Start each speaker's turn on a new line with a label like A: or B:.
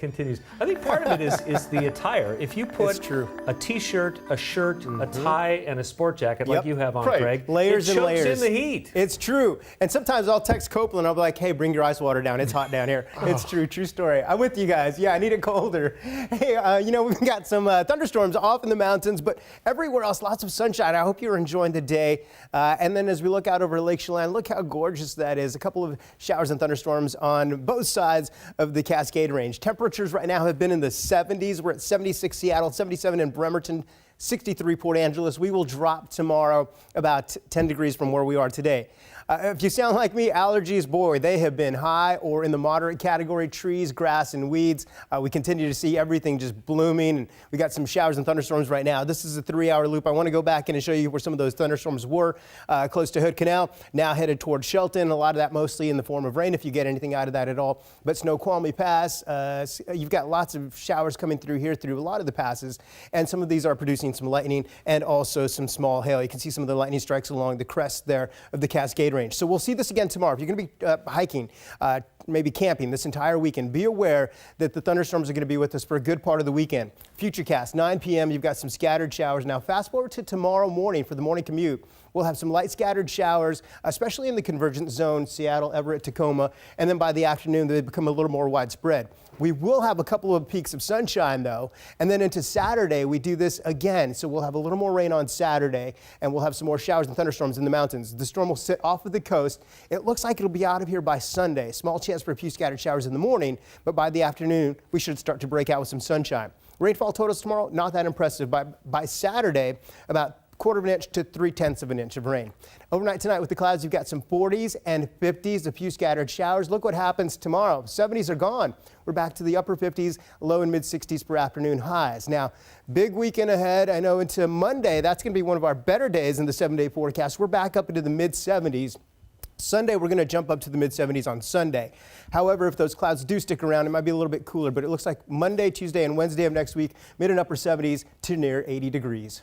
A: Continues. I think part of it is the attire. If you put a t-shirt, a shirt, a tie, and a sport jacket like you have on, Craig,
B: layers
A: it
B: and layers.
A: in the heat.
B: It's true. And sometimes I'll text Copeland. I'll be like, "Hey, bring your ice water down. It's hot down here." It's true story. I'm with you guys. Yeah, I need it colder. Hey, we've got some thunderstorms off in the mountains, but everywhere else, lots of sunshine. I hope you're enjoying the day. And then as we look out over Lake Chelan, look how gorgeous that is. A couple of showers and thunderstorms on both sides of the Cascade Range. Temperatures right now have been in the 70s. We're at 76 Seattle, 77 in Bremerton, 63 Port Angeles. We will drop tomorrow about 10 degrees from where we are today. If you sound like me, allergies, boy, they have been high or in the moderate category. Trees, grass, and weeds. We continue to see everything just blooming. And we got some showers and thunderstorms right now. This is a 3-hour loop. I want to go back in and show you where some of those thunderstorms were close to Hood Canal. Now headed toward Shelton. A lot of that mostly in the form of rain, if you get anything out of that at all. But Snoqualmie Pass, you've got lots of showers coming through here through a lot of the passes. And some of these are producing some lightning and also some small hail. You can see some of the lightning strikes along the crest there of the Cascade Range. So we'll see this again tomorrow. If you're going to be hiking, maybe camping this entire weekend, be aware that the thunderstorms are going to be with us for a good part of the weekend. Futurecast, 9 p.m., you've got some scattered showers. Now fast forward to tomorrow morning for the morning commute. We'll have some light scattered showers, especially in the convergence zone, Seattle, Everett, Tacoma, and then by the afternoon they become a little more widespread. We will have a couple of peaks of sunshine though, and then into Saturday we do this again. So we'll have a little more rain on Saturday and we'll have some more showers and thunderstorms in the mountains. The storm will sit off of the coast. It looks like it'll be out of here by Sunday. Small chance for a few scattered showers in the morning, but by the afternoon we should start to break out with some sunshine. Rainfall totals tomorrow, not that impressive. By Saturday, about 1/4 of an inch to 3/10 of an inch of rain. Overnight tonight with the clouds, you've got some 40s and 50s, a few scattered showers. Look what happens tomorrow. 70s are gone. We're back to the upper 50s, low and mid 60s for afternoon highs. Now, big weekend ahead. I know into Monday, that's going to be one of our better days in the 7-day forecast. We're back up into the mid 70s. Sunday, we're going to jump up to the mid-70s on Sunday. However, if those clouds do stick around, it might be a little bit cooler, but it looks like Monday, Tuesday, and Wednesday of next week, mid and upper 70s to near 80 degrees.